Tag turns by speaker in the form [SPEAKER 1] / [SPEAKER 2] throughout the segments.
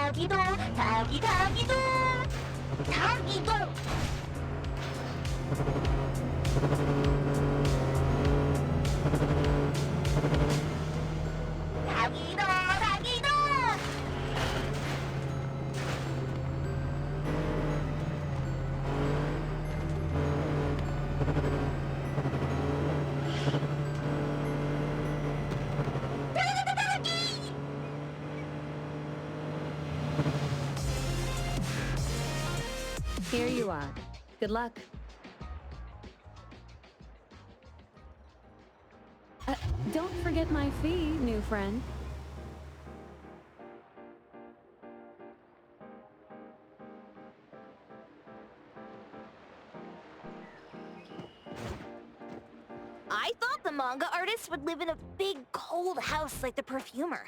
[SPEAKER 1] 타기도. 타기도. 타기도.
[SPEAKER 2] Here you are. Good luck. Don't forget my fee, new friend.
[SPEAKER 1] I thought the manga artist would live in a big, cold house like the perfumer.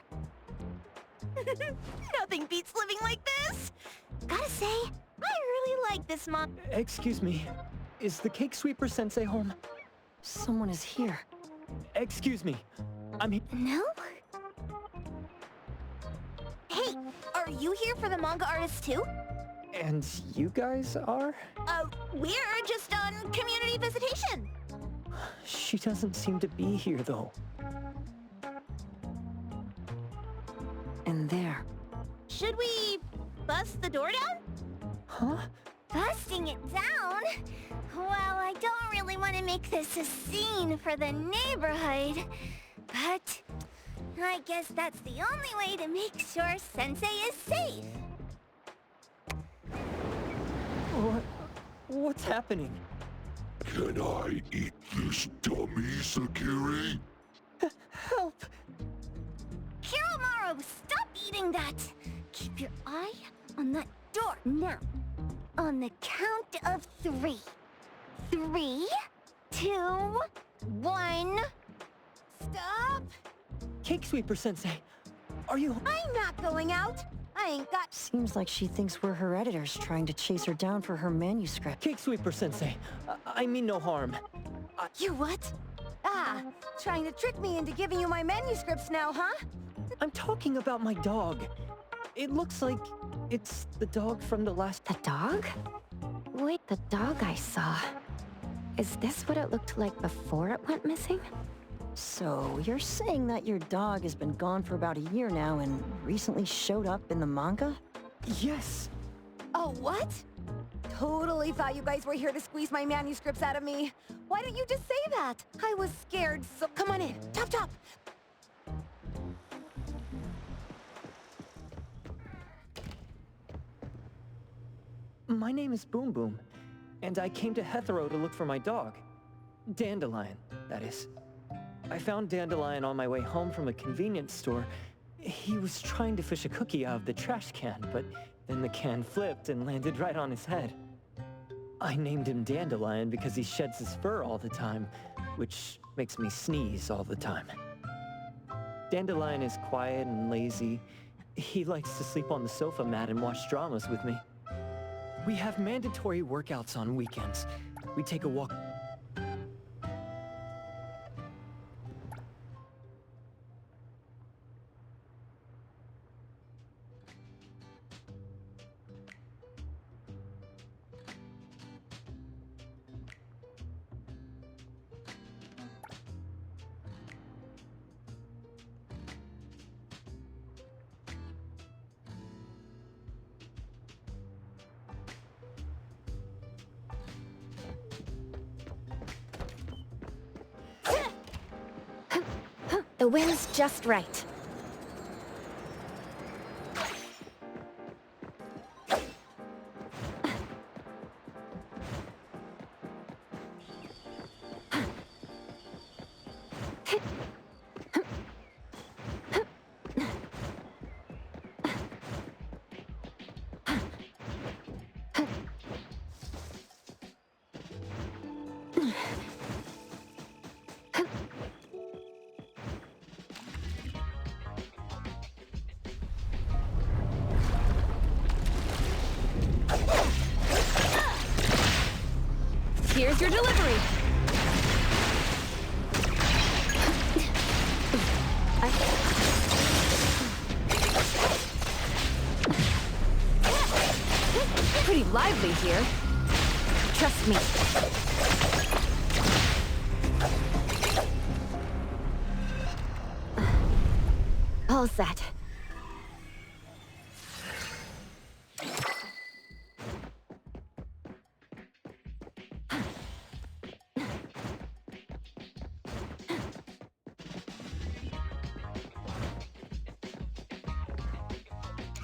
[SPEAKER 1] Nothing beats living like this! Gotta say, I really like this manga.
[SPEAKER 3] Excuse me. Is the cake sweeper sensei home?
[SPEAKER 2] Someone is here.
[SPEAKER 3] Excuse me. I'm here.
[SPEAKER 1] No? Hey, are you here for the manga artist too?
[SPEAKER 3] And you guys are?
[SPEAKER 1] We're just on community visitation.
[SPEAKER 3] She doesn't seem to be here, though.
[SPEAKER 2] And there.
[SPEAKER 1] Should we bust the door down?
[SPEAKER 3] Huh?
[SPEAKER 1] Busting it down? Well, I don't really want to make this a scene for the neighborhood, but I guess that's the only way to make sure Sensei is safe.
[SPEAKER 3] What's happening?
[SPEAKER 4] Can I eat this dummy, Sakiri?
[SPEAKER 3] Help!
[SPEAKER 1] Kiromaru, stop eating that! Keep your eye on that door now. On the count of 3. 3, 2, 1. Stop!
[SPEAKER 3] Cake sweeper sensei, are you?
[SPEAKER 1] I'm not going out. I ain't got...
[SPEAKER 2] Seems like she thinks we're her editors trying to chase her down for her manuscript.
[SPEAKER 3] Cake sweeper sensei, I mean no harm.
[SPEAKER 1] You what? Ah, trying to trick me into giving you my manuscripts now, huh?
[SPEAKER 3] I'm talking about my dog. It looks like it's the dog from the last...
[SPEAKER 2] The dog? Wait, the dog I saw. Is this what it looked like before it went missing? So, you're saying that your dog has been gone for about a year now and recently showed up in the manga?
[SPEAKER 3] Yes!
[SPEAKER 1] Oh, what? Totally thought you guys were here to squeeze my manuscripts out of me. Why don't you just say that? I was scared, so come on in. Chop chop!
[SPEAKER 3] My name is Boom Boom, and I came to Hethero to look for my dog. Dandelion, that is. I found Dandelion on my way home from a convenience store. He was trying to fish a cookie out of the trash can, but then the can flipped and landed right on his head. I named him Dandelion because he sheds his fur all the time, which makes me sneeze all the time. Dandelion is quiet and lazy. He likes to sleep on the sofa mat and watch dramas with me. We have mandatory workouts on weekends. We take a walk.
[SPEAKER 2] The wind's just right. Here's your delivery! Pretty lively here. Trust me. All set.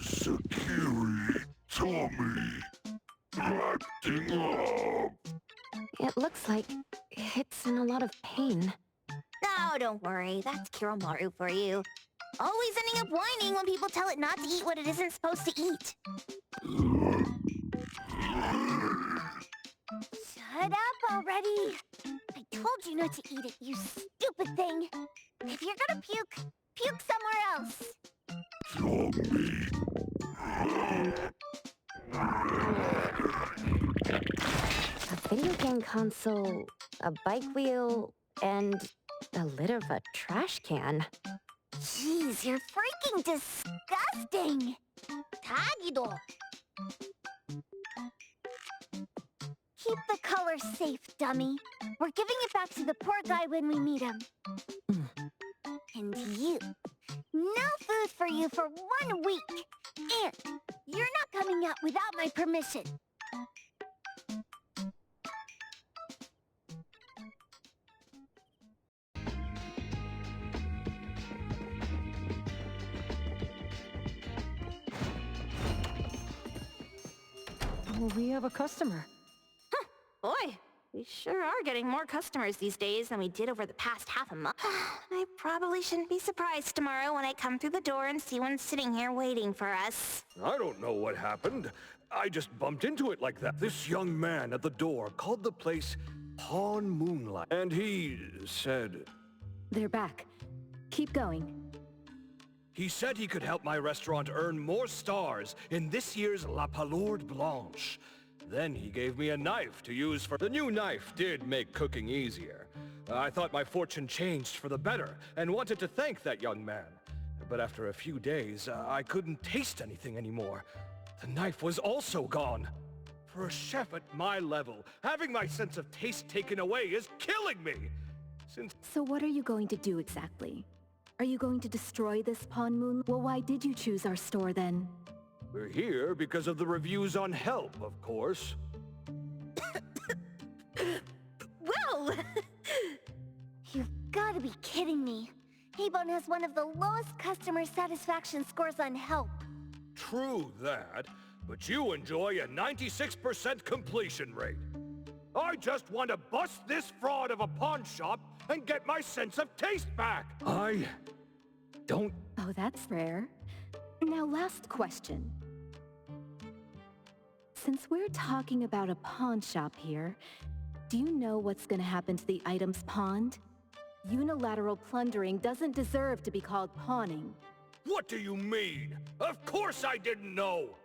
[SPEAKER 4] Sakiri, Tommy, acting up.
[SPEAKER 2] It looks like it's in a lot of pain.
[SPEAKER 1] Oh, don't worry. That's Kiromaru for you. Always ending up whining when people tell it not to eat what it isn't supposed to eat. Shut up already! I told you not to eat it, you stupid thing! If you're gonna puke, puke somewhere else!
[SPEAKER 4] Tommy.
[SPEAKER 2] A video game console, a bike wheel, and the lid of a trash can.
[SPEAKER 1] Jeez, you're freaking disgusting! Tagido! Keep the color safe, dummy. We're giving it back to the poor guy when we meet him. And you. No food for you for 1 week. And you're not coming out without my permission.
[SPEAKER 2] We have a customer.
[SPEAKER 1] Boy, we sure are getting more customers these days than we did over the past half a month. I probably shouldn't be surprised tomorrow when I come through the door and see one sitting here waiting for us.
[SPEAKER 5] I don't know what happened. I just bumped into it like that. This young man at the door called the place Pawn Moonlight. And he said...
[SPEAKER 6] They're back. Keep going.
[SPEAKER 5] He said he could help my restaurant earn more stars in this year's La Palourde Blanche. Then he gave me a knife to use for... The new knife did make cooking easier. I thought my fortune changed for the better and wanted to thank that young man. But after a few days, I couldn't taste anything anymore. The knife was also gone. For a chef at my level, having my sense of taste taken away is killing me!
[SPEAKER 6] So what are you going to do exactly? Are you going to destroy this Pawn Moon? Well, why did you choose our store then?
[SPEAKER 5] We're here because of the reviews on Help, of course.
[SPEAKER 1] Well! You've got to be kidding me. Habon has one of the lowest customer satisfaction scores on Help.
[SPEAKER 5] True that, but you enjoy a 96% completion rate. I just want to bust this fraud of a pawn shop and get my sense of taste back. I don't...
[SPEAKER 6] Oh, that's rare. Now, last question. Since we're talking about a pawn shop here, do you know what's gonna happen to the items pawned? Unilateral plundering doesn't deserve to be called pawning.
[SPEAKER 5] What do you mean? Of course I didn't know!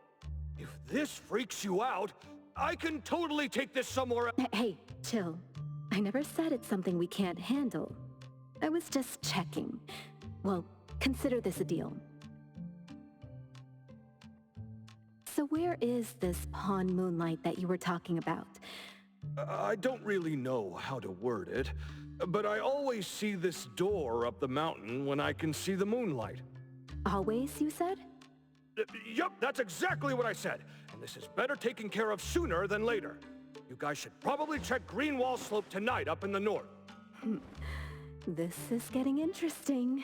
[SPEAKER 5] If this freaks you out, I can totally take this somewhere else.
[SPEAKER 6] Hey, chill. I never said it's something we can't handle. I was just checking. Well, consider this a deal. So where is this pawn moonlight that you were talking about?
[SPEAKER 5] I don't really know how to word it, but I always see this door up the mountain when I can see the moonlight.
[SPEAKER 6] Always, you said?
[SPEAKER 5] Yup, that's exactly what I said. And this is better taken care of sooner than later. You guys should probably check Greenwall Slope tonight up in the north.
[SPEAKER 6] This is getting interesting.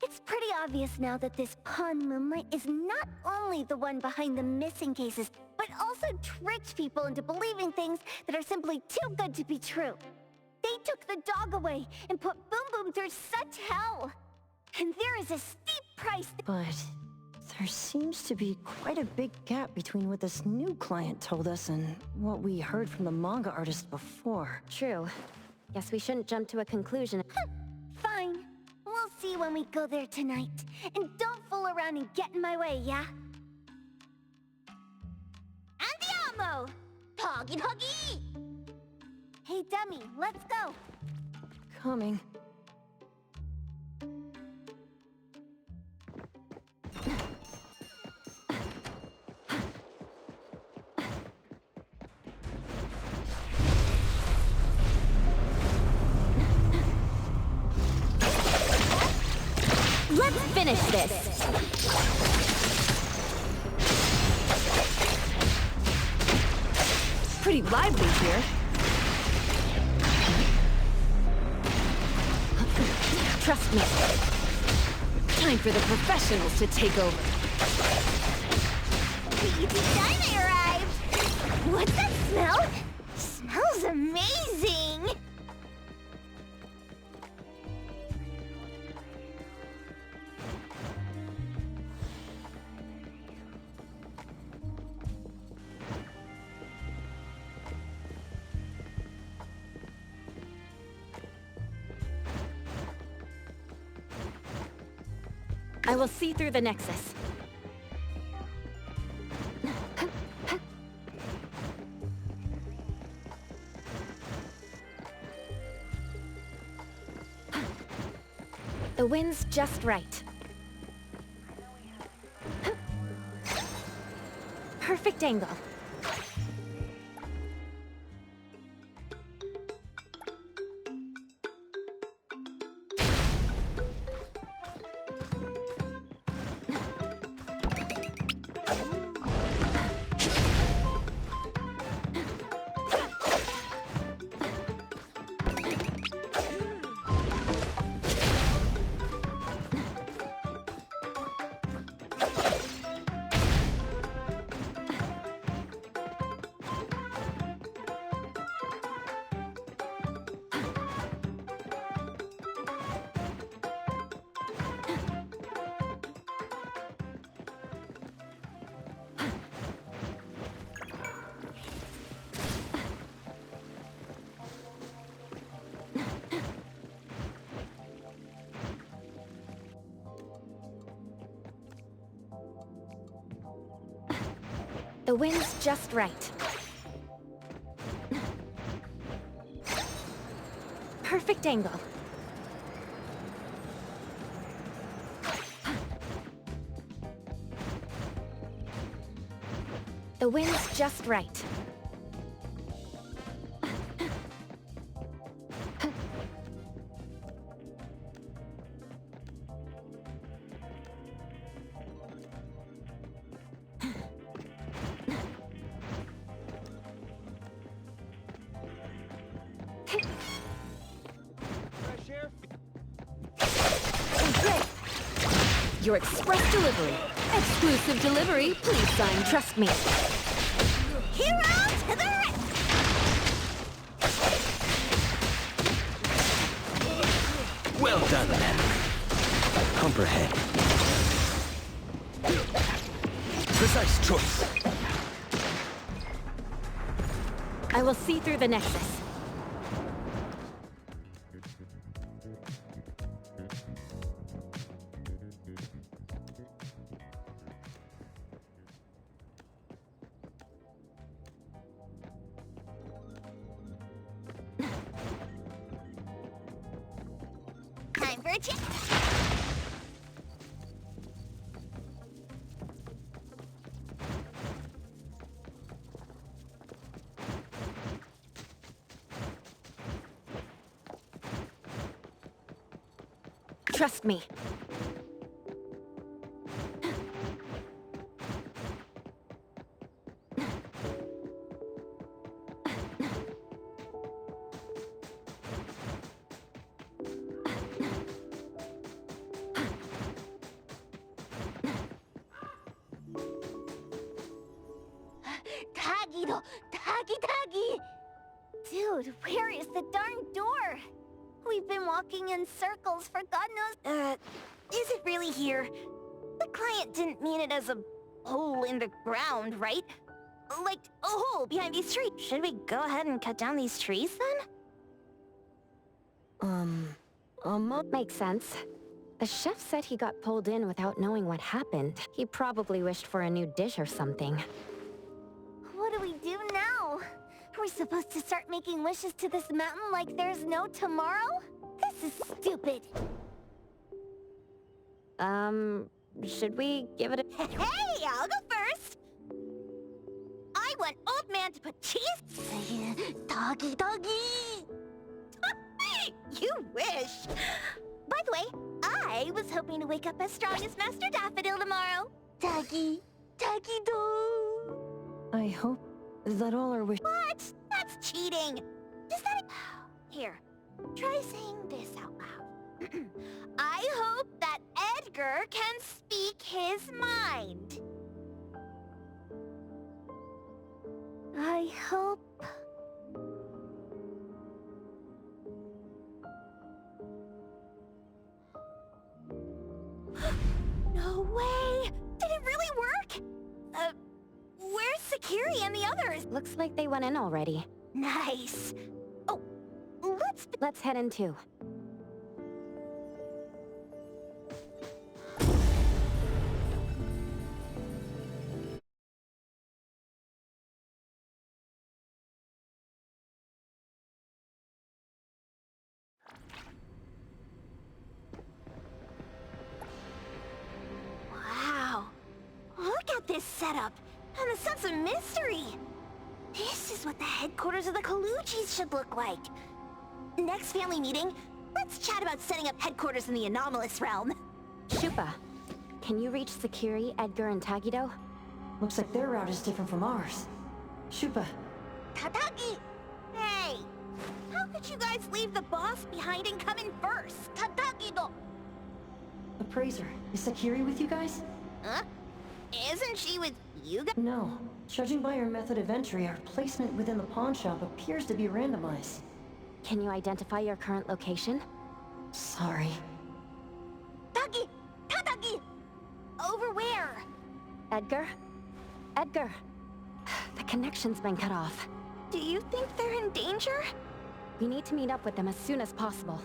[SPEAKER 1] It's pretty obvious now that this pawn moonlight is not only the one behind the missing cases, but also tricked people into believing things that are simply too good to be true. They took the dog away and put Boom Boom through such hell. And there is a steep price.
[SPEAKER 2] But there seems to be quite a big gap between what this new client told us and what we heard from the manga artist before.
[SPEAKER 7] True. Guess we shouldn't jump to a conclusion.
[SPEAKER 1] Fine. We'll see when we go there tonight. And don't fool around and get in my way, yeah? Andiamo! Huggy huggy! Hey, dummy, let's go.
[SPEAKER 2] Coming.
[SPEAKER 7] Let's finish this!
[SPEAKER 6] Pretty lively here.
[SPEAKER 7] Trust me. Time for the professionals to take over.
[SPEAKER 1] The diner arrived! What's that smell? Smells amazing!
[SPEAKER 7] I will see through the Nexus. The wind's just right. Perfect angle. The wind's just right. Perfect angle. The wind's just right. Your express delivery. Exclusive delivery. Please sign. Trust me.
[SPEAKER 1] Hero to the right!
[SPEAKER 8] Well done, then. Comprehend. Precise choice.
[SPEAKER 7] I will see through the Nexus.
[SPEAKER 1] Time for a change.
[SPEAKER 7] Trust me.
[SPEAKER 1] Tagi! Dude, where is the darn door? We've been walking in circles for God knows... is it really here? The client didn't mean it as a hole in the ground, right? Like, a hole behind these trees. Should we go ahead and cut down these trees, then?
[SPEAKER 2] Makes sense. The chef said he got pulled in without knowing what happened. He probably wished for a new dish or something.
[SPEAKER 1] What do we do now? Are we supposed to start making wishes to this mountain like there's no tomorrow? This is stupid.
[SPEAKER 2] Should we give it a...
[SPEAKER 1] Hey, I'll go first! I want old man to put cheese... Doggy! You wish! By the way, I was hoping to wake up as strong as Master Daffodil tomorrow. Doggy do.
[SPEAKER 2] I hope that all our wishes...
[SPEAKER 1] What? That's cheating! Does that... Here, try saying this out loud. I hope that Edgar can speak his mind. I hope... No way! Did it really work? Where's Sakiri and the others?
[SPEAKER 2] Looks like they went in already.
[SPEAKER 1] Nice. Oh,
[SPEAKER 2] Let's head in too.
[SPEAKER 1] Wow. Look at this setup. And the sense of mystery. This is what the headquarters of the Kalujis should look like. Next family meeting, let's chat about setting up headquarters in the anomalous realm.
[SPEAKER 2] Shupa, can you reach Sakiri, Edgar, and Tagido?
[SPEAKER 9] Looks like their route is different from ours. Shupa.
[SPEAKER 1] Tatagi! Hey! How could you guys leave the boss behind and come in first? Tatagi-do!
[SPEAKER 9] Appraiser, is Sakiri with you guys?
[SPEAKER 1] Huh? Isn't she with you guys?
[SPEAKER 9] No. Judging by our method of entry, our placement within the pawn shop appears to be randomized.
[SPEAKER 2] Can you identify your current location?
[SPEAKER 9] Sorry.
[SPEAKER 1] Tagi! Tatagi! Over where?
[SPEAKER 2] Edgar? Edgar! The connection's been cut off.
[SPEAKER 1] Do you think they're in danger?
[SPEAKER 2] We need to meet up with them as soon as possible.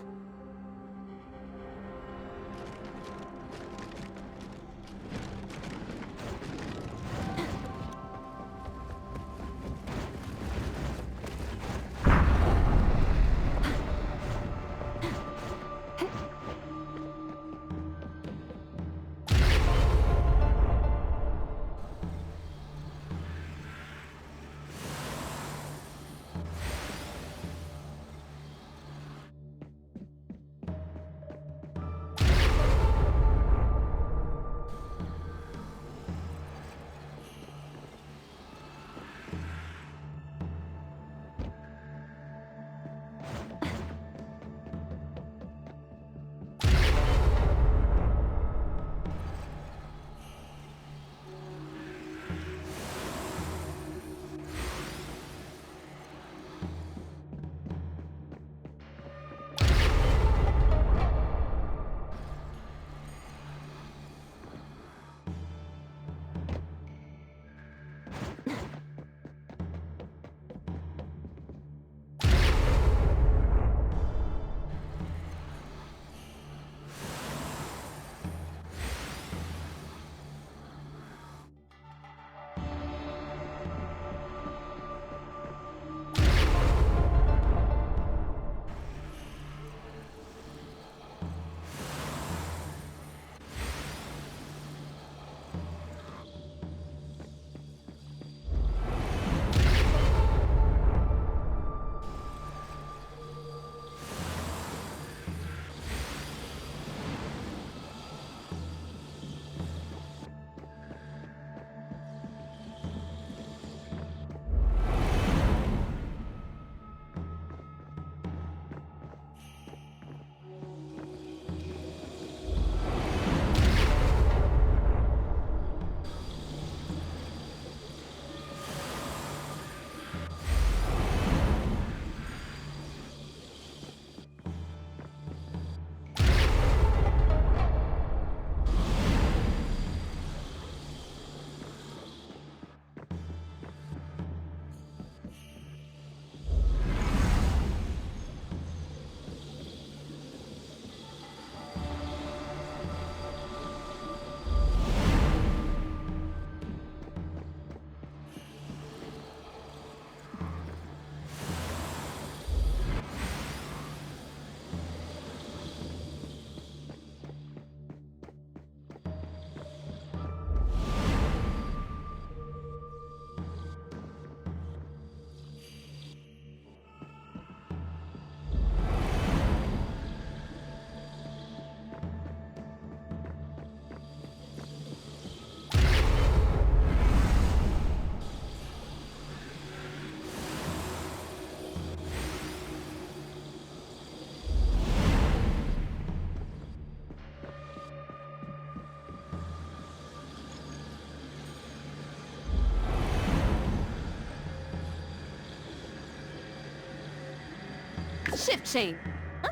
[SPEAKER 7] Shift change.
[SPEAKER 1] Huh?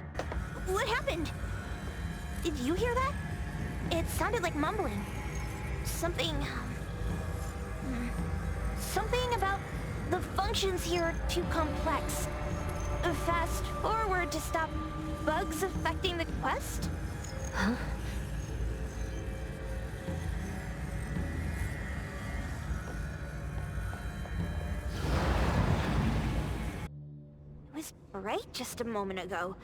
[SPEAKER 1] What happened? Did you hear that? It sounded like mumbling. Something about the functions here are too complex. Fast forward to stop bugs affecting the quest?
[SPEAKER 2] Huh?
[SPEAKER 1] It was bright just a moment ago.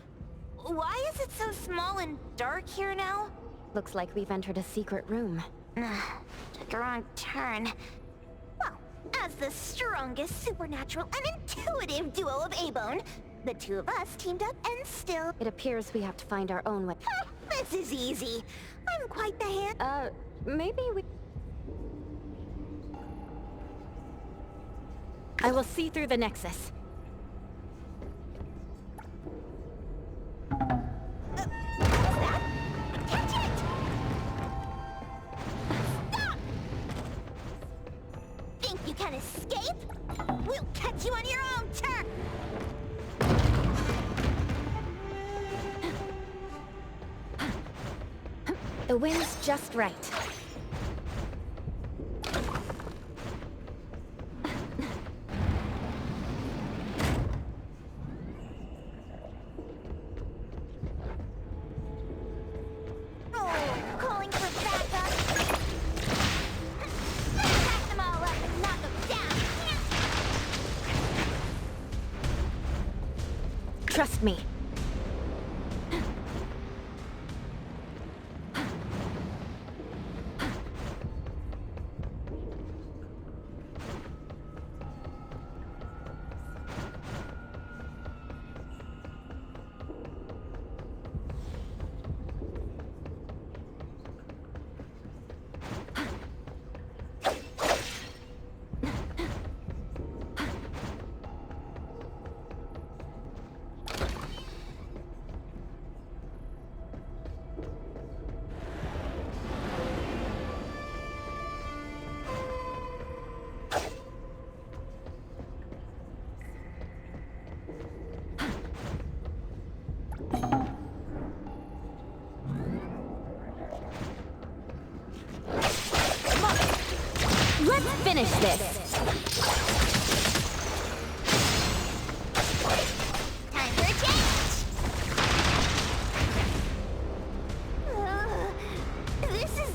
[SPEAKER 1] Why is it so small and dark here now?
[SPEAKER 2] Looks like we've entered a secret room.
[SPEAKER 1] Took a wrong turn. Well, as the strongest supernatural and intuitive duo of A-Bone, the two of us teamed up and still...
[SPEAKER 2] It appears we have to find our own way.
[SPEAKER 1] This is easy. I'm quite the hand...
[SPEAKER 2] Maybe we...
[SPEAKER 7] I will see through the Nexus.
[SPEAKER 1] Catch it! Stop! Think you can escape? We'll catch you on your own turf!
[SPEAKER 2] The wind's just right.
[SPEAKER 1] Calling for backup. Pack them all up and knock them down.
[SPEAKER 2] Trust me.
[SPEAKER 7] Let's finish this!
[SPEAKER 1] Time for a change! This is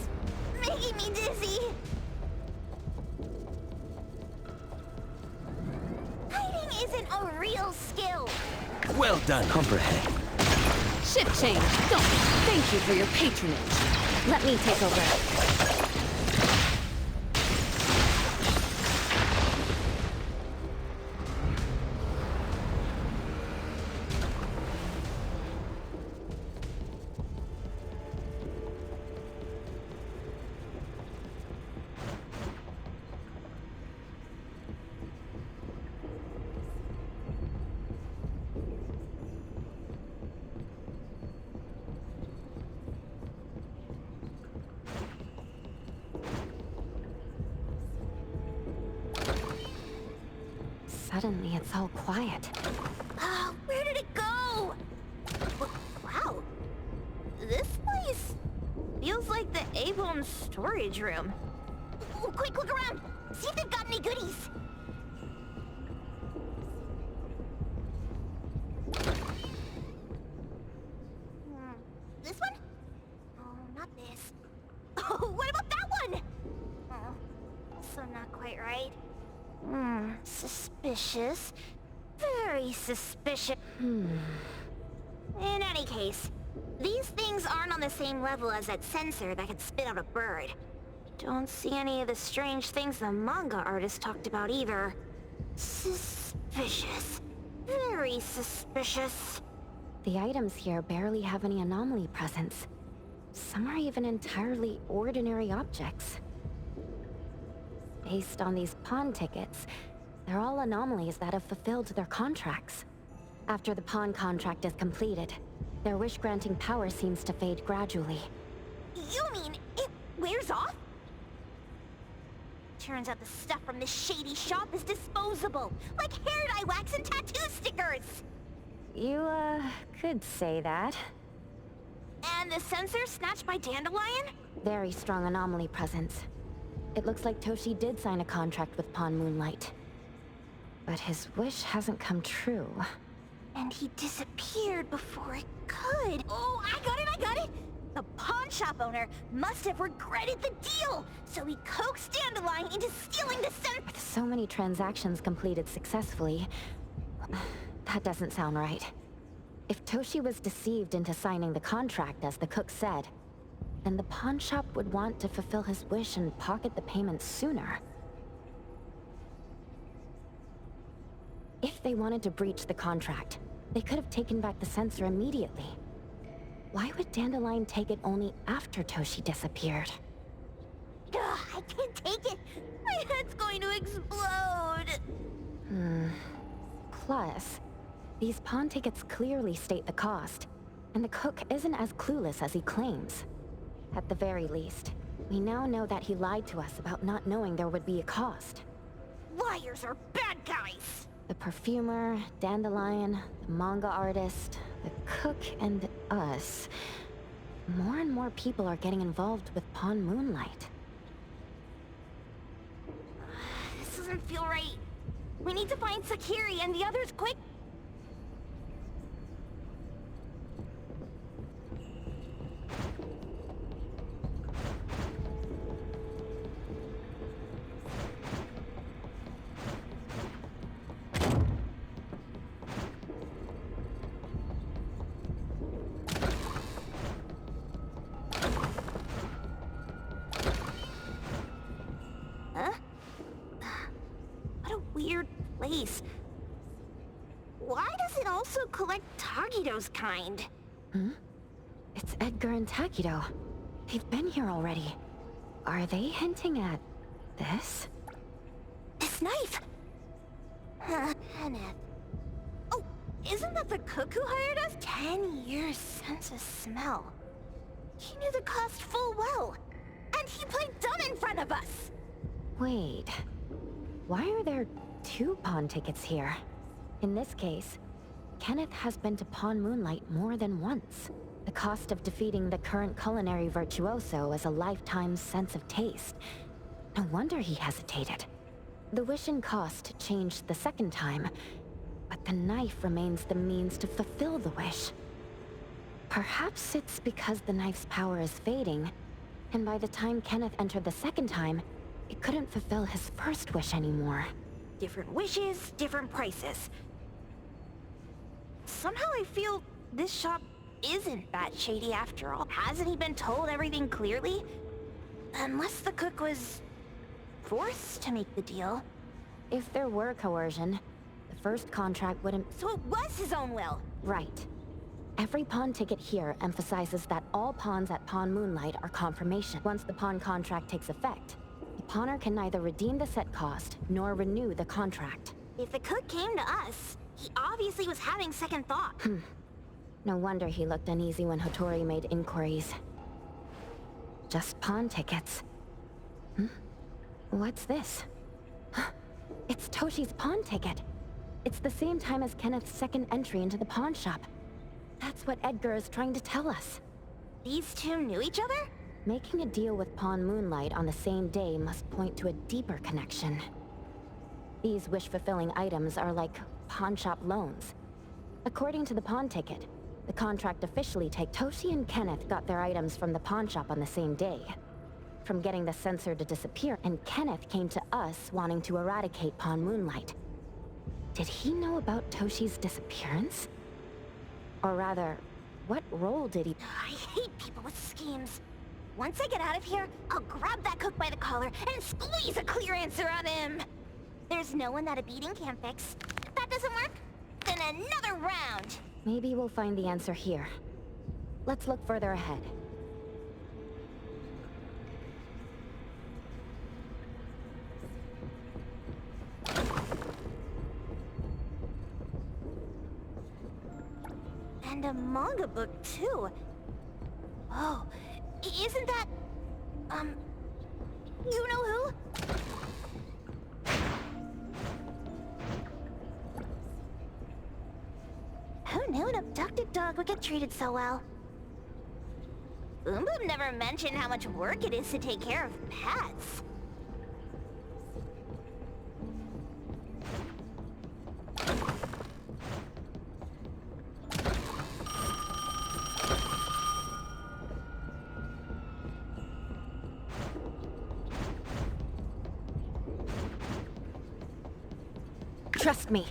[SPEAKER 1] making me dizzy. Hiding isn't a real skill.
[SPEAKER 8] Well done, comprehend.
[SPEAKER 7] Shift change. Don't. Thank you for your patronage.
[SPEAKER 2] Let me take over. Suddenly, it's all quiet.
[SPEAKER 1] Oh, where did it go? Wow. This place feels like the A-Bone storage room. Oh, quick, look around! See if they've got any goodies! This one? Oh, not this. Oh, what about that one? Oh, also not quite right. Suspicious. Very suspicious. In any case, these things aren't on the same level as that sensor that could spit out a bird. Don't see any of the strange things the manga artist talked about either. Suspicious. Very suspicious.
[SPEAKER 2] The items here barely have any anomaly presence. Some are even entirely ordinary objects. Based on these pawn tickets, they're all anomalies that have fulfilled their contracts. After the pawn contract is completed, their wish-granting power seems to fade gradually.
[SPEAKER 1] You mean it wears off? Turns out the stuff from this shady shop is disposable, like hair dye wax and tattoo stickers!
[SPEAKER 2] You, could say that.
[SPEAKER 1] And the sensor snatched by Dandelion?
[SPEAKER 2] Very strong anomaly presence. It looks like Toshi did sign a contract with Pawn Moonlight. But his wish hasn't come true.
[SPEAKER 1] And he disappeared before it could. Oh, I got it! The pawn shop owner must have regretted the deal, so he coaxed Dandelion into stealing the sensor.
[SPEAKER 2] With so many transactions completed successfully, that doesn't sound right. If Toshi was deceived into signing the contract, as the cook said, then the pawn shop would want to fulfill his wish and pocket the payment sooner. If they wanted to breach the contract, they could have taken back the sensor immediately. Why would Dandelion take it only after Toshi disappeared?
[SPEAKER 1] Ugh, I can't take it! My head's going to explode!
[SPEAKER 2] Plus, these pawn tickets clearly state the cost, and the cook isn't as clueless as he claims. At the very least, we now know that he lied to us about not knowing there would be a cost.
[SPEAKER 1] Liars are bad guys!
[SPEAKER 2] The perfumer, Dandelion, the manga artist, the cook, and us. More and more people are getting involved with Pawn Moonlight.
[SPEAKER 1] This doesn't feel right. We need to find Sakiri and the others quick. Why does it also collect Tagido's kind?
[SPEAKER 2] It's Edgar and Takido. They've been here already. Are they hinting at this?
[SPEAKER 1] This knife! Kenneth. Oh, isn't that the cook who hired us? 10 years sense of smell. He knew the cost full well. And he played dumb in front of us!
[SPEAKER 2] Wait. Why are there 2 pawn tickets here? In this case, Kenneth has been to Pawn Moonlight more than once. The cost of defeating the current culinary virtuoso is a lifetime sense of taste. No wonder he hesitated. The wish and cost changed the second time, but the knife remains the means to fulfill the wish. Perhaps it's because the knife's power is fading, and by the time Kenneth entered the second time, it couldn't fulfill his first wish anymore.
[SPEAKER 1] Different wishes, different prices. Somehow I feel this shop isn't that shady after all. Hasn't he been told everything clearly? Unless the cook was forced to make the deal.
[SPEAKER 2] If there were coercion, the first contract wouldn't...
[SPEAKER 1] So it was his own will!
[SPEAKER 2] Right. Every pawn ticket here emphasizes that all pawns at Pawn Moonlight are confirmation. Once the pawn contract takes effect, the pawner can neither redeem the set cost nor renew the contract.
[SPEAKER 1] If the cook came to us, he obviously was having second thought.
[SPEAKER 2] No wonder he looked uneasy when Hotori made inquiries. Just pawn tickets. What's this? It's Toshi's pawn ticket. It's the same time as Kenneth's second entry into the pawn shop. That's what Edgar is trying to tell us.
[SPEAKER 1] These two knew each other?
[SPEAKER 2] Making a deal with Pawn Moonlight on the same day must point to a deeper connection. These wish-fulfilling items are like pawn shop loans. According to the pawn ticket, the contract officially takes Toshi and Kenneth got their items from the pawn shop on the same day. From getting the sensor to disappear, and Kenneth came to us wanting to eradicate Pawn Moonlight. Did he know about Toshi's disappearance? Or rather, what role did he...
[SPEAKER 1] I hate people with schemes. Once I get out of here, I'll grab that cook by the collar and squeeze a clear answer out of him. There's no one that a beating can't fix. If that doesn't work, then another round.
[SPEAKER 2] Maybe we'll find the answer here. Let's look further ahead.
[SPEAKER 1] And a manga book, too. Oh, isn't that... you know who? Who knew an abducted dog would get treated so well. Boom Boom never mentioned how much work it is to take care of pets.
[SPEAKER 7] Trust me.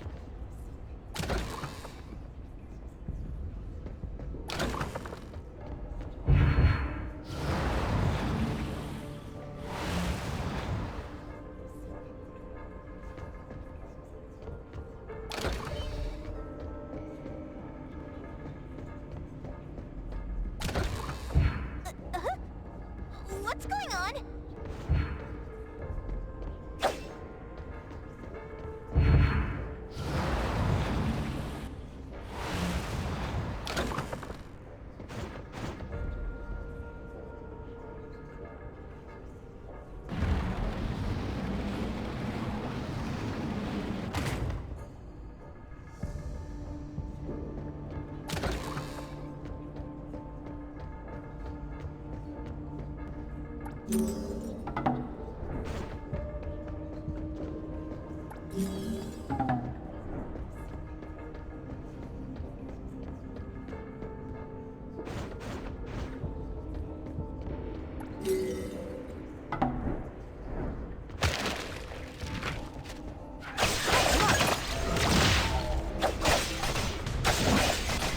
[SPEAKER 1] What's going on?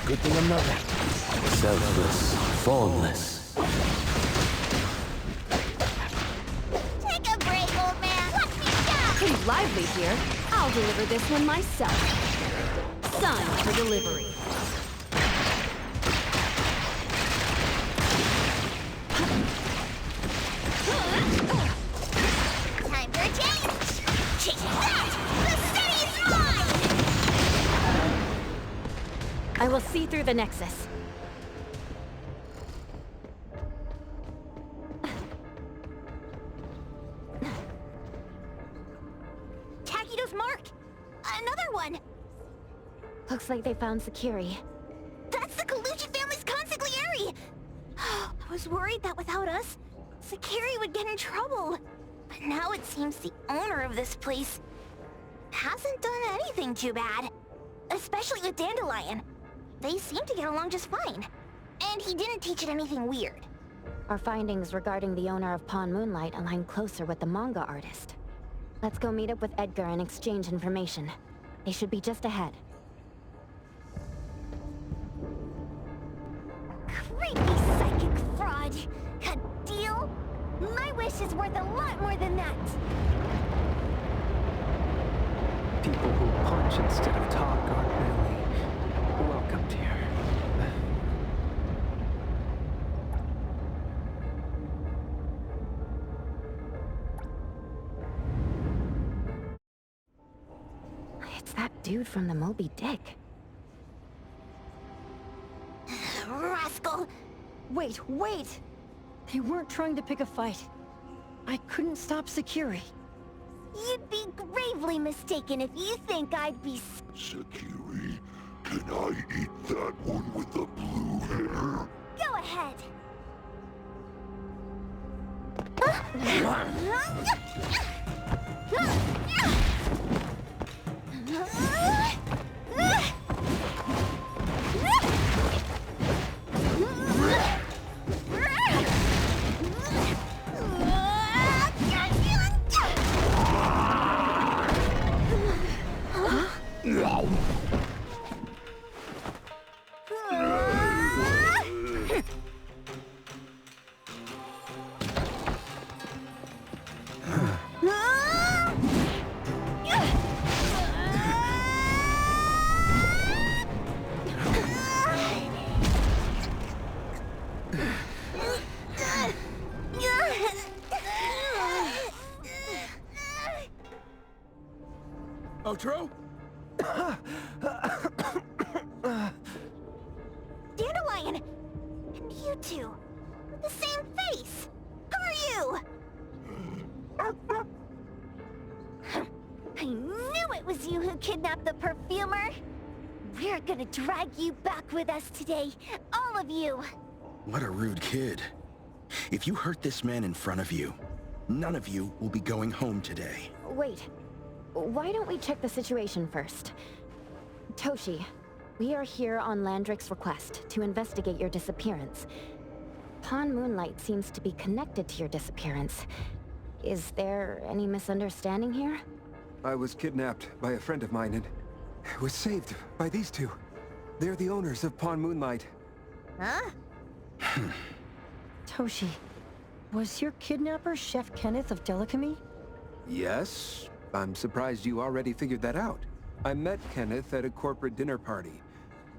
[SPEAKER 8] Good thing I'm not selfless, formless.
[SPEAKER 1] Take a break, old man. Let me go.
[SPEAKER 7] Pretty lively here. I'll deliver this one myself. Signed for delivery.
[SPEAKER 1] Time for a change. Chase that. The city's mine.
[SPEAKER 7] I will see through the Nexus.
[SPEAKER 1] Takido's mark. Another one.
[SPEAKER 2] Looks like they found Sakiri.
[SPEAKER 1] That's the Colucci family's consigliere! I was worried that without us, Sakiri would get in trouble. But now it seems the owner of this place hasn't done anything too bad. Especially with Dandelion. They seem to get along just fine. And he didn't teach it anything weird.
[SPEAKER 2] Our findings regarding the owner of Pawn Moonlight align closer with the manga artist. Let's go meet up with Edgar and exchange information. They should be just ahead.
[SPEAKER 1] Creepy psychic fraud! A deal? My wish is worth a lot more than that!
[SPEAKER 3] People who punch instead of talk aren't really welcomed here.
[SPEAKER 2] It's that dude from the Moby Dick.
[SPEAKER 1] Rascal!
[SPEAKER 9] Wait! They weren't trying to pick a fight. I couldn't stop Sakiri.
[SPEAKER 1] You'd be gravely mistaken if you think I'd be...
[SPEAKER 4] Sakiri, can I eat that one with the blue hair?
[SPEAKER 1] Go ahead!
[SPEAKER 8] Outro?
[SPEAKER 1] Dandelion! And you two, with the same face! Who are you? I knew it was you who kidnapped the perfumer! We're gonna drag you back with us today, all of you!
[SPEAKER 10] What a rude kid. If you hurt this man in front of you, none of you will be going home today.
[SPEAKER 2] Wait. Why don't we check the situation first? Toshi, we are here on Landrick's request to investigate your disappearance. Pawn Moonlight seems to be connected to your disappearance. Is there any misunderstanding here?
[SPEAKER 11] I was kidnapped by a friend of mine and was saved by these two. They're the owners of Pawn Moonlight.
[SPEAKER 1] Huh?
[SPEAKER 9] Toshi, was your kidnapper Chef Kenneth of Delicamy?
[SPEAKER 11] Yes. I'm surprised you already figured that out. I met Kenneth at a corporate dinner party.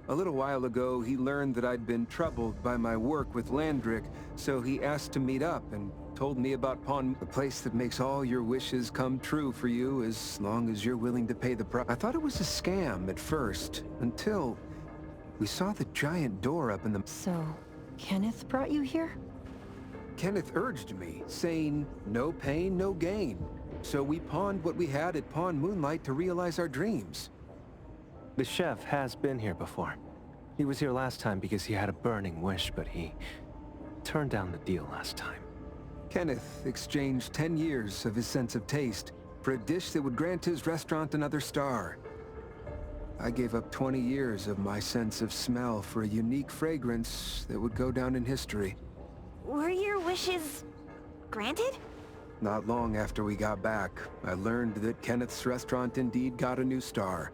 [SPEAKER 11] A little while ago, he learned that I'd been troubled by my work with Landrick, so he asked to meet up and told me about Pawn, the place that makes all your wishes come true for you as long as you're willing to pay the price. I thought it was a scam at first, until we saw the giant door up in the...
[SPEAKER 9] So, Kenneth brought you here?
[SPEAKER 11] Kenneth urged me, saying, no pain, no gain. So we pawned what we had at Pawn Moonlight to realize our dreams.
[SPEAKER 8] The chef has been here before. He was here last time because he had a burning wish, but he turned down the deal last time.
[SPEAKER 11] Kenneth exchanged 10 years of his sense of taste for a dish that would grant his restaurant another star. I gave up 20 years of my sense of smell for a unique fragrance that would go down in history.
[SPEAKER 1] Were your wishes granted?
[SPEAKER 11] Not long after we got back, I learned that Kenneth's restaurant indeed got a new star.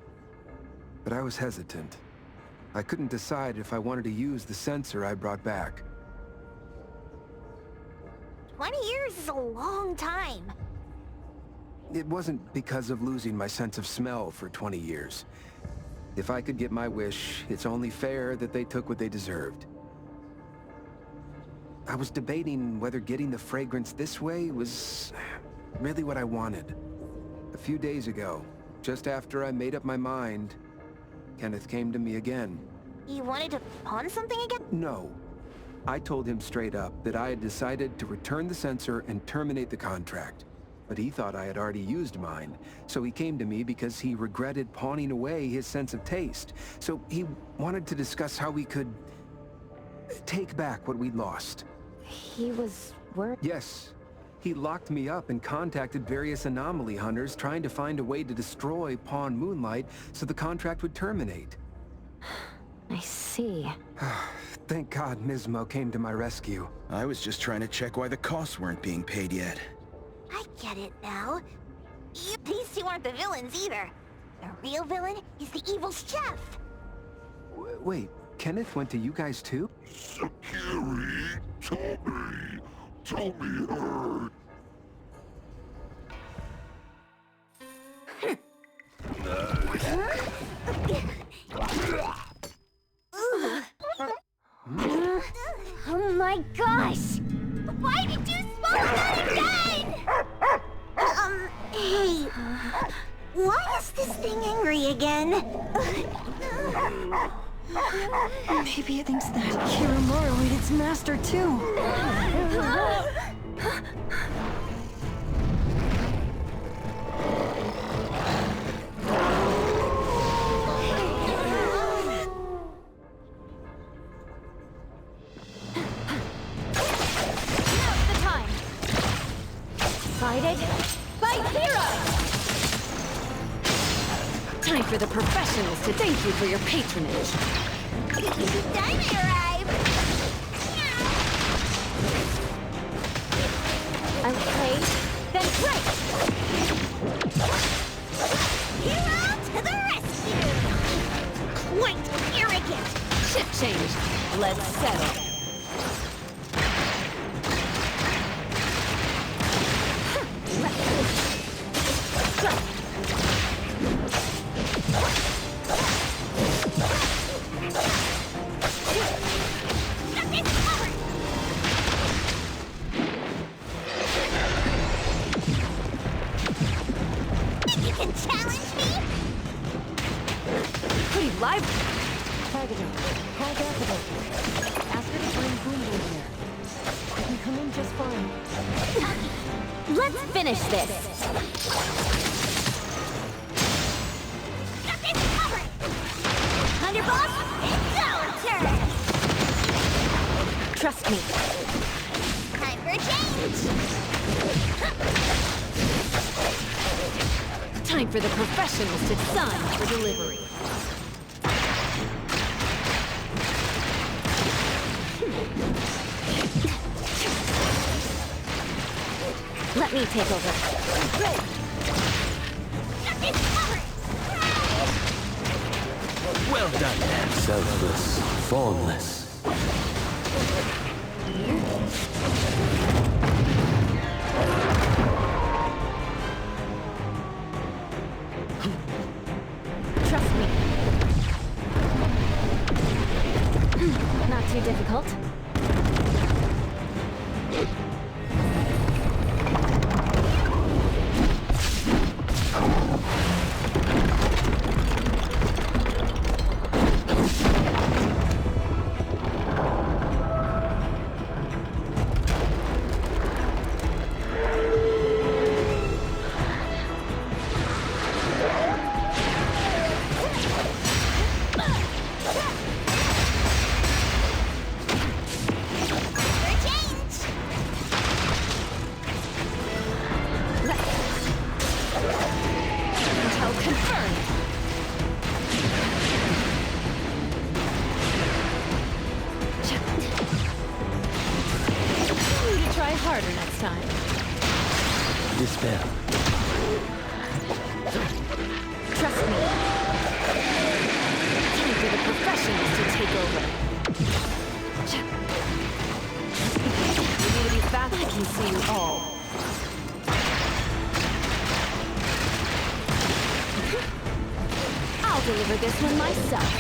[SPEAKER 11] But I was hesitant. I couldn't decide if I wanted to use the sensor I brought back.
[SPEAKER 1] 20 years is a long time.
[SPEAKER 11] It wasn't because of losing my sense of smell for 20 years. If I could get my wish, it's only fair that they took what they deserved. I was debating whether getting the fragrance this way was really what I wanted. A few days ago, just after I made up my mind, Kenneth came to me again.
[SPEAKER 1] You wanted to pawn something again?
[SPEAKER 11] No. I told him straight up that I had decided to return the sensor and terminate the contract. But he thought I had already used mine, so he came to me because he regretted pawning away his sense of taste. So he wanted to discuss how we could take back what we'd lost.
[SPEAKER 2] He was worried?
[SPEAKER 11] Yes. He locked me up and contacted various anomaly hunters trying to find a way to destroy Pawn Moonlight so the contract would terminate.
[SPEAKER 2] I see.
[SPEAKER 11] Thank God Mismo came to my rescue.
[SPEAKER 10] I was just trying to check why the costs weren't being paid yet.
[SPEAKER 1] I get it now. These two aren't the villains either. The real villain is the evil chef.
[SPEAKER 11] Wait, Kenneth went to you guys too?
[SPEAKER 4] Sakiri, Tommy hurt.
[SPEAKER 1] Oh my gosh! Why did you spawn that again? Hey. Why is this thing angry again?
[SPEAKER 9] Maybe it thinks that Kirimura ate its master too.
[SPEAKER 2] Now's the time! Decided? Fight heroes!
[SPEAKER 7] Time for the professionals to thank you for your patronage.
[SPEAKER 1] Time arrived!
[SPEAKER 2] Okay, then fight!
[SPEAKER 1] Hero to the rescue! Quite arrogant!
[SPEAKER 7] Ship change. Let's settle.
[SPEAKER 1] You can challenge me?
[SPEAKER 7] Pretty live.
[SPEAKER 9] Tagada, call Daffodil. Ask her to bring Boom Boom here. I can come in just fine.
[SPEAKER 2] Let's finish this!
[SPEAKER 1] Got this covered!
[SPEAKER 2] Trust me.
[SPEAKER 1] Time for a change!
[SPEAKER 7] Time for the professionals to sign for delivery.
[SPEAKER 2] Let me take over.
[SPEAKER 12] Well done, man. Selfless, formless.
[SPEAKER 2] Trust me. Not too difficult.
[SPEAKER 7] Harder next time.
[SPEAKER 12] Dispel.
[SPEAKER 2] Trust me.
[SPEAKER 7] Time for the professionals to take over. You need to be fast. I can see you all. I'll deliver this one myself.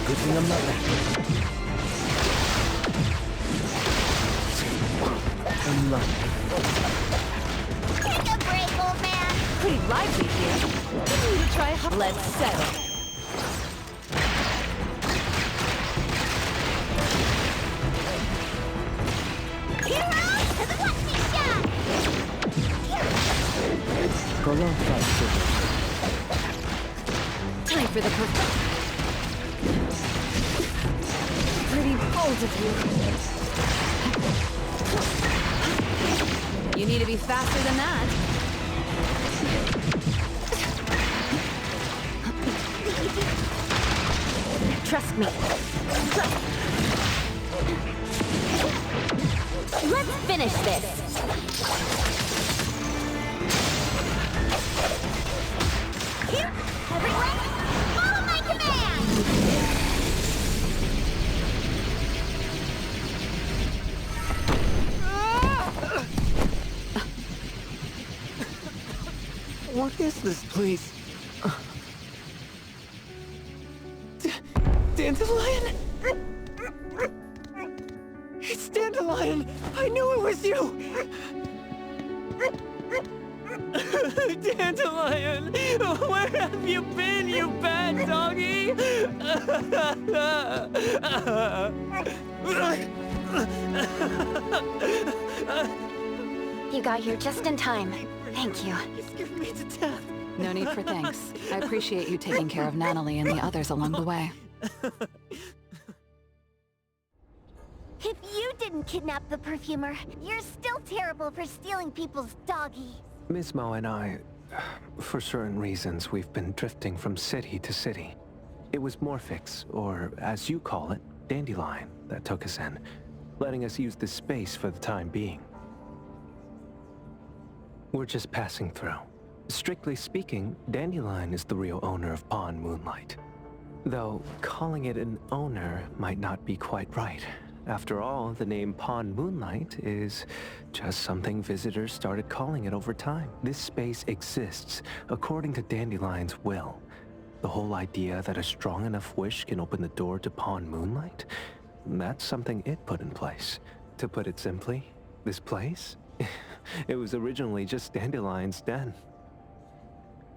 [SPEAKER 12] Good thing I'm not back. I'm lucky.
[SPEAKER 1] Take a break, old man!
[SPEAKER 7] Pretty lively here. You need to try hard. Let's settle.
[SPEAKER 1] Heroes to the watch me shot!
[SPEAKER 12] Go long fast,
[SPEAKER 7] Time for the perfect. Pretty bold of you. You need to be faster than that.
[SPEAKER 2] Trust me. Let's finish this.
[SPEAKER 1] Here, everyone, follow my command!
[SPEAKER 3] What is this place? Dandelion? It's Dandelion! I knew it was you! Dandelion! Where have you been, you bad doggy?
[SPEAKER 2] You got here just in time. Thank you.
[SPEAKER 3] You scared me to death.
[SPEAKER 13] No need for thanks. I appreciate you taking care of Anomally and the others along the way.
[SPEAKER 1] If you didn't kidnap the perfumer, you're still terrible for stealing people's doggies.
[SPEAKER 8] Miss Mo and I, for certain reasons, we've been drifting from city to city. It was Morphix, or as you call it, Dandelion, that took us in, letting us use this space for the time being. We're just passing through. Strictly speaking, Dandelion is the real owner of Pawn Moonlight. Though, calling it an owner might not be quite right, After all, the name Pond Moonlight is just something visitors started calling it over time. This space exists according to Dandelion's will. The whole idea that a strong enough wish can open the door to Pond Moonlight, that's something it put in place. To put it simply, this place? It was originally just Dandelion's den.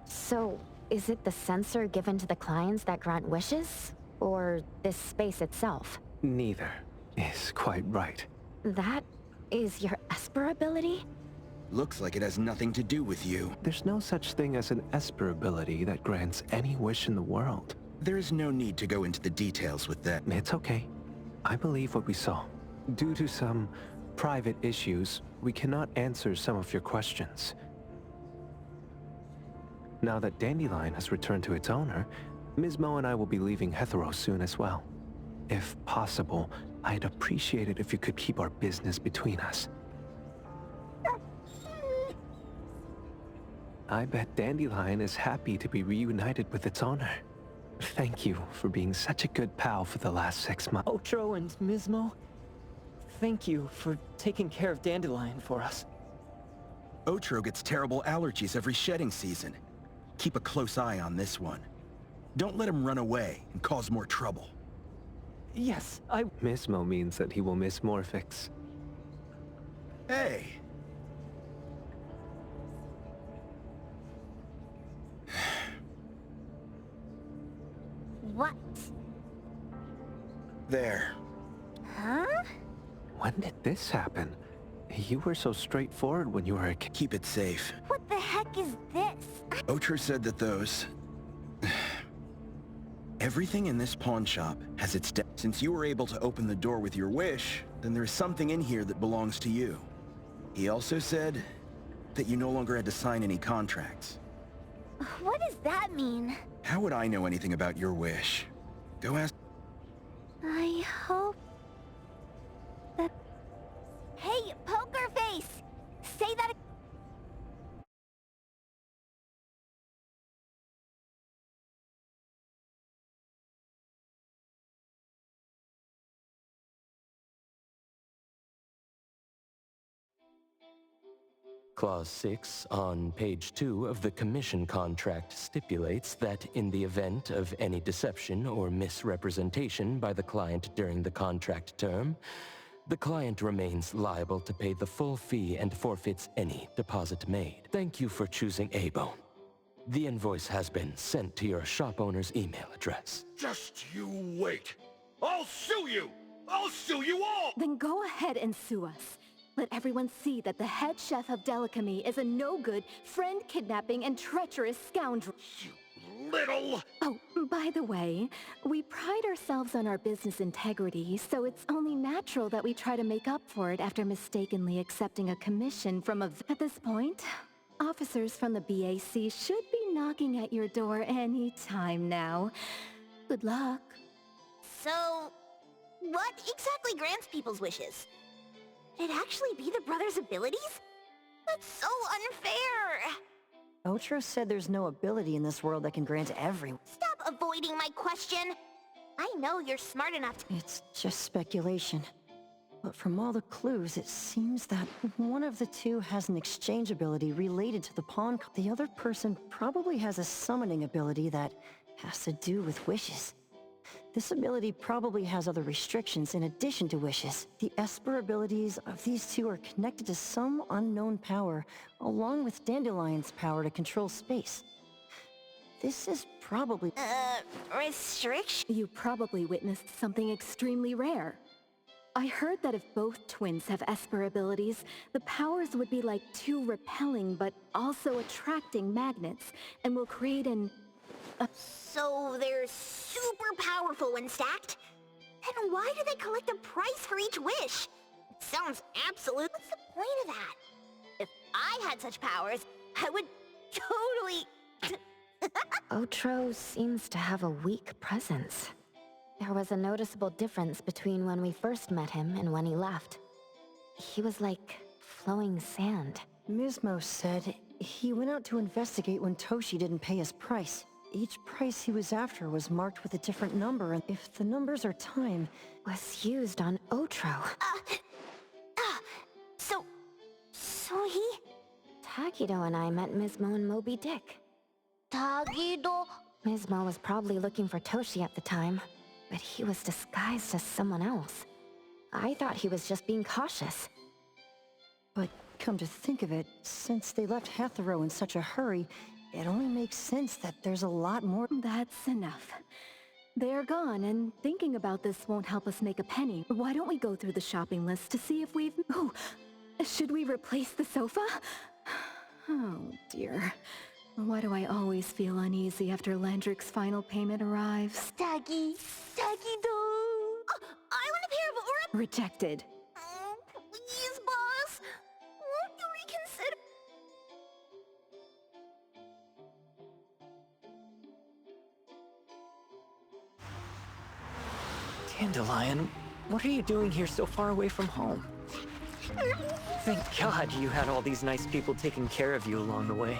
[SPEAKER 2] So, is it the sensor given to the clients that grant wishes? Or this space itself?
[SPEAKER 8] Neither is quite right.
[SPEAKER 2] That is your Esper ability?
[SPEAKER 10] Looks like it has nothing to do with you.
[SPEAKER 8] There's no such thing as an Esper ability that grants any wish in the world.
[SPEAKER 10] There is no need to go into the details with that.
[SPEAKER 8] It's okay. I believe what we saw. Due to some private issues, we cannot answer some of your questions. Now that Dandelion has returned to its owner, Ms. Mo and I will be leaving Hesperia soon as well. If possible, I'd appreciate it if you could keep our business between us. I bet Dandelion is happy to be reunited with its owner. Thank you for being such a good pal for the last 6 months.
[SPEAKER 3] Otro and Ms. Mo, thank you for taking care of Dandelion for us.
[SPEAKER 10] Otro gets terrible allergies every shedding season. Keep a close eye on this one. Don't let him run away and cause more trouble.
[SPEAKER 3] Yes,
[SPEAKER 8] Mismo means that he will miss Morphix.
[SPEAKER 10] Hey!
[SPEAKER 1] What?
[SPEAKER 10] There.
[SPEAKER 1] Huh?
[SPEAKER 8] When did this happen? You were so straightforward when you were a kid.
[SPEAKER 10] Keep it safe.
[SPEAKER 1] What the heck is this?
[SPEAKER 10] Otro said that those... Everything in this pawn shop has its Since you were able to open the door with your wish, then there's something in here that belongs to you. He also said that you no longer had to sign any contracts.
[SPEAKER 1] What does that mean?
[SPEAKER 10] How would I know anything about your wish? Go ask...
[SPEAKER 1] I hope... that... Hey, Poker Face! Say that...
[SPEAKER 14] Clause 6 on page 2 of the Commission contract stipulates that in the event of any deception or misrepresentation by the client during the contract term, the client remains liable to pay the full fee and forfeits any deposit made. Thank you for choosing A-Bone. The invoice has been sent to your shop owner's email address.
[SPEAKER 5] Just you wait. I'll sue you! I'll sue you all!
[SPEAKER 6] Then go ahead and sue us. Let everyone see that the head chef of Delicamy is a no-good, friend-kidnapping, and treacherous scoundrel.
[SPEAKER 5] You little...
[SPEAKER 6] Oh, by the way, we pride ourselves on our business integrity, so it's only natural that we try to make up for it after mistakenly accepting a commission from a... At this point, officers from the BAC should be knocking at your door any time now. Good luck.
[SPEAKER 1] So... what exactly grants people's wishes? Could it actually be the brothers' abilities? That's so unfair!
[SPEAKER 2] Otro said there's no ability in this world that can grant everyone.
[SPEAKER 1] Stop avoiding my question! I know you're smart enough to...
[SPEAKER 2] It's just speculation. But from all the clues, it seems that one of the two has an exchange ability related to the pawn. The other person probably has a summoning ability that has to do with wishes. This ability probably has other restrictions in addition to wishes. The Esper abilities of these two are connected to some unknown power, along with Dandelion's power to control space. This is probably...
[SPEAKER 1] restriction?
[SPEAKER 6] You probably witnessed something extremely rare. I heard that if both twins have Esper abilities, the powers would be like two repelling but also attracting magnets, and will create an...
[SPEAKER 1] So they're super powerful when stacked? Then why do they collect a price for each wish? It sounds absolute. What's the point of that? If I had such powers, I would totally...
[SPEAKER 2] Otro seems to have a weak presence. There was a noticeable difference between when we first met him and when he left. He was like flowing sand.
[SPEAKER 9] Mismo said he went out to investigate when Toshi didn't pay his price.
[SPEAKER 2] Each price he was after was marked with a different number, and if the numbers are time...
[SPEAKER 6] Was used on Otro.
[SPEAKER 1] So he...
[SPEAKER 6] Tagido and I met Mismo and Moby Dick.
[SPEAKER 1] Tagido...
[SPEAKER 6] Mismo was probably looking for Toshi at the time, but he was disguised as someone else. I thought he was just being cautious.
[SPEAKER 2] But come to think of it, since they left Hethero in such a hurry, it only makes sense that there's a lot more...
[SPEAKER 6] That's enough. They're gone, and thinking about this won't help us make a penny. Why don't we go through the shopping list to see if we've... Oh, should we replace the sofa? Oh, dear. Why do I always feel uneasy after Landrick's final payment arrives?
[SPEAKER 1] Tagido... I want a pair of Aura...
[SPEAKER 6] Rejected.
[SPEAKER 1] Oh, please, boss. Won't you reconsider?
[SPEAKER 3] Dandelion, what are you doing here so far away from home? Thank God you had all these nice people taking care of you along the way.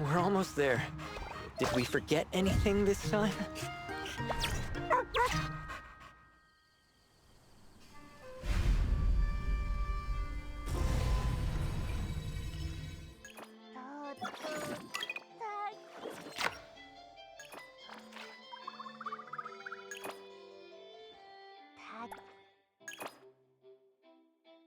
[SPEAKER 3] We're almost there. Did we forget anything this time?